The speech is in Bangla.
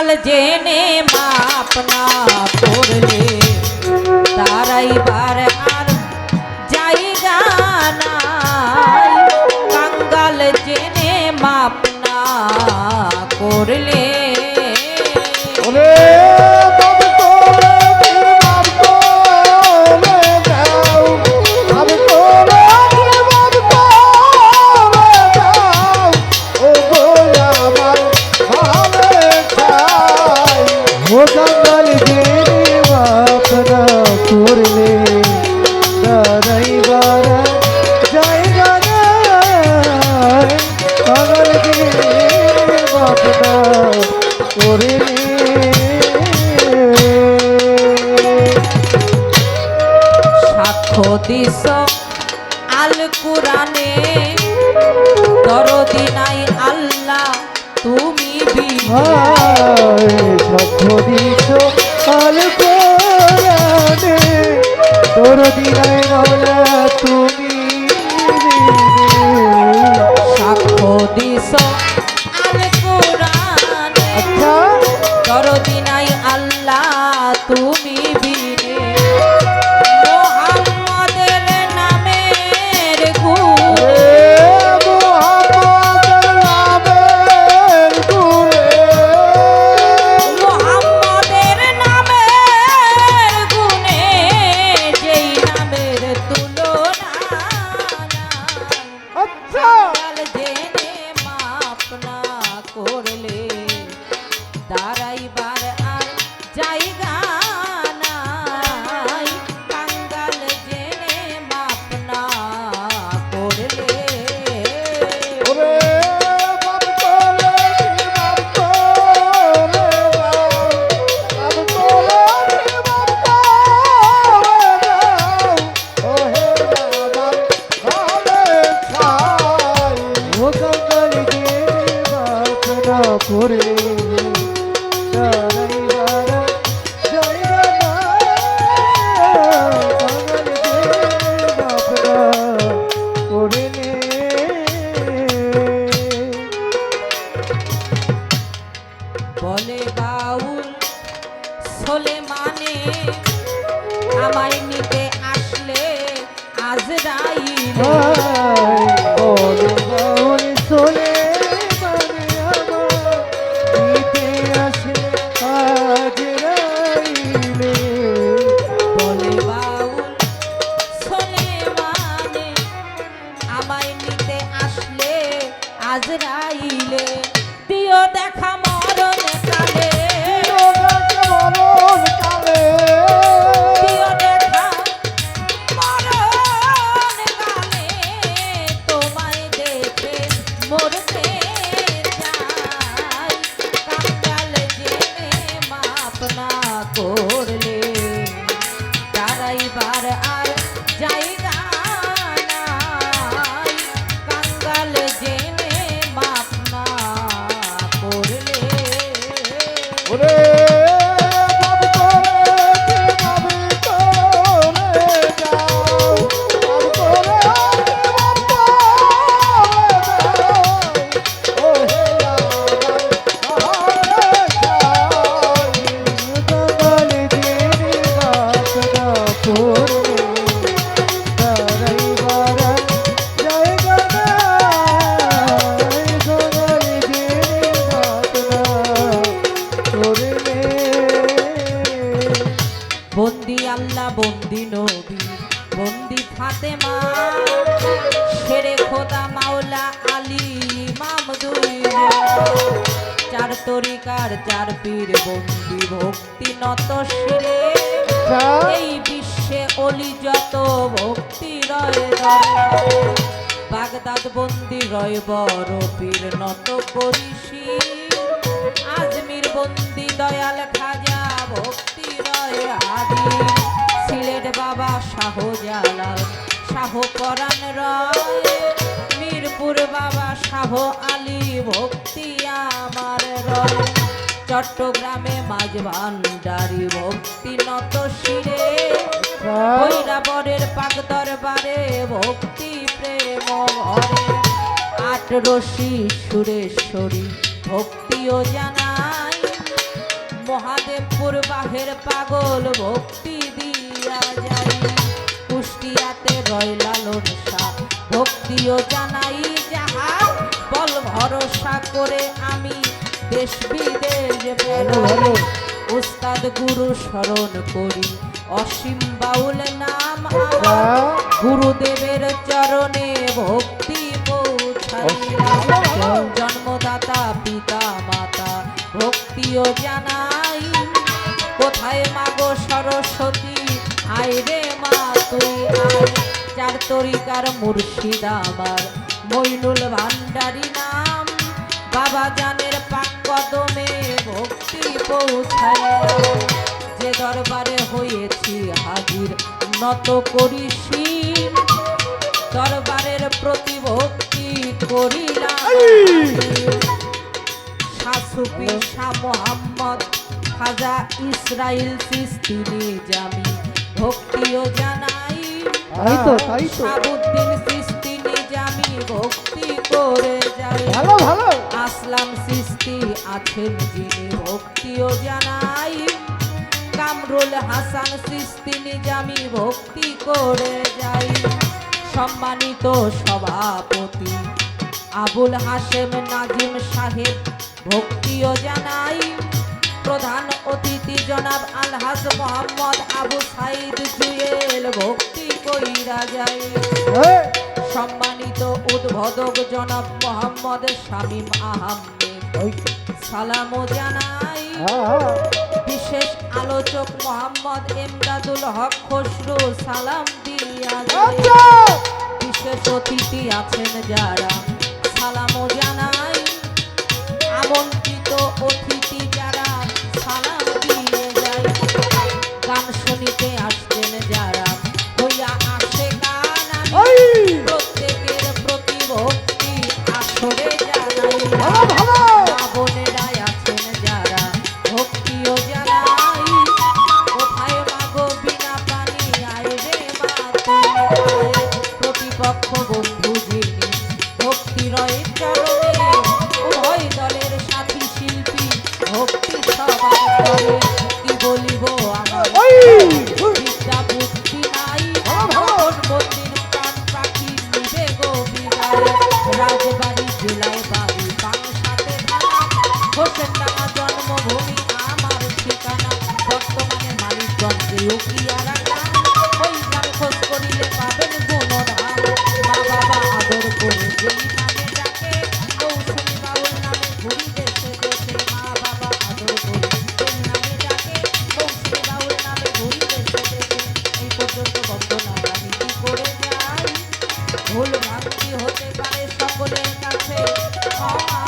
কাঙ্গাল জেনে মাপ না করলে দাঁড়াইবার আর জায়গা নাই। কাঙ্গাল জেনে মাপ না করলে সাক্ষ্য দিস আল কুরআনে দরদি নাই আল্লাহ তুমি সাক্ষ্য দিস আল কুরআনে দরদি নাই আল্লাহ তুমি সাক্ষ্য দিস আল কুরআনে দরদি নাই আল্লাহ তুমি বিনে মুহাম্মাদের নামের গুণে মুহাম্মাদের নামের গুণে যেই নামের তুলনা কাঙ্গাল জেনে মাপ না করলে দাঁড়াইবার আর জায়গা নাই। কাঙ্গাল জেনে মাপ না করলে করে বলে বাউল সোলেমানে আমায় নিতে আসলে আজরাইল বলে বাউল সোলেমানে আমায় নিতে আসলে আজরাইলে দিও দেখা মরণ কালে দিও দেখা মরণ কালে তোমায় দেখে মরতে চাই। কাঙ্গাল জেনে মাপ না করলে দাঁড়াইবার আর জায়গা নাই। কাঙ্গাল জেনে মাপ না করলে বন্দি আল্লাহ বন্দি নবী বন্দি ফাতেমা শেরে খোদা মাওলা আলী ইমাম দুই চার তরিকার চার পীর বন্দি ভক্তি নত শিরে এই বিশ্বে অলি যত ভক্তি রয় বাগদাদ বন্দি রয় বড় পীর নত করিসি আজমির বন্দি দয়াল খাজা ভক্তি রয় আদি সিলেট বাবা শাহজালাল শাহ পরাণ রয় মিরপুর বাবা শাহ আলী ভক্তি আমার রয় চট্টগ্রামে মাঝ ভান্ডারি ভক্তি নত শিরে ভৈরাবরের পাক দরবারে ভক্তি প্রেম ভরে আট রশি সুরেশ্বরী ভক্তিও জানাই মহাদেবপুর বাহের পাগল ভক্তি দিয়া যাই কুষ্টিয়াতে রয় লালন শাহ ভক্তিও জানাই যাহার বল ভরসা করে আমি দেশ বিদেশ বেড়াই উস্তাদ গুরু স্মরণ করি অসীম বাউল নাম আমার গুরুদেবের চরণে ভক্তি পৌঁছাইলাম জন্মদাতা পিতা মাতা ভক্তিও জানাই কোথায় মাগো সরস্বতী আয় রে মা তুই আয় চার তরিকার মুর্শিদ আমার মইনুল ভান্ডারী নাম বাবা জানের পাক কদমে ভক্তি পৌঁছাইলাম যে দরবারে হয়েছি হাজির নত করি শির দরবারের প্রতি ভক্তি করিলাম শাসুফি শাহ মোহাম্মদ খাজা ইসরাইল চিশতি নিজামি ভক্তিও জানাই তাই তো শাহাবুদ্দিন চিশতি নিজামি ভক্তি করে যাই ভালো ভালো আসলাম চিশতি আছেন যিনি ভক্তিও জানাই কামরুল হাসান চিশতি নিজামি ভক্তি করে যাই সম্মানিত সভাপতি আবুল হাশেম নাজিম সাহেব ভক্তিও জানাই প্রধান অতিথি জনাব আলহাজ মোহাম্মদ আবু সাইদ জুয়েল ভক্তি কইরা যাই সম্মানিত উদ্বোধক জনাব মোহাম্মদ শামীম আহমেদ সালামও জানাই বিশেষ আলোচক মোহাম্মদ এমদাদুল হক খসরু সালাম দিয়া যায় বিশেষ অতিথি আছেন যারা সালামও জানাই আমন্ত্রিত অতিথি যারা সালাম দিয়ে যায় গান শুনিতে আসছেন যারা হইয়া আসে গান আমি প্রত্যেকের প্রতি ভক্তি আসরে জানাই বোনেরাই আছেন যারা ভক্তিও জানাই কোথায় মাগো বিনা পানি আয় রে মা তুই আয় প্রতিপক্ষ বন্ধু যিনি ভক্তি রয় চরণে উভয় দলের সাথী শিল্পী ভক্তি সবার করে কি বলিব আমার বিদ্যা বুদ্ধি নাই মন মন্দির প্রাণ পাখি নিবে গো বিদায় রাজবাড়ি জেলায় বাড়ি পাংশাতে থানা হোসেনডাঙ্গা জন্মভূমি আমার ঠিকানা বর্তমানে মানিকগঞ্জে উকিয়ারা গ্রাম ওই গ্রামে খোঁজ করিলে পাবেন গুণধাম মা বাবা আদর করে যেই নামে ডাকে মৌসুমী বাউল নামে ঘুরি দেশে দেশে মা বাবা আদর করে যেই নামে ডাকে মৌসুমী বাউল নামে ঘুরি দেশে দেশে এই পর্যন্ত বন্দনা আমি কি করে যাই ভুল ভ্রান্তি হতে পারে সকলের কাছে ক্ষমা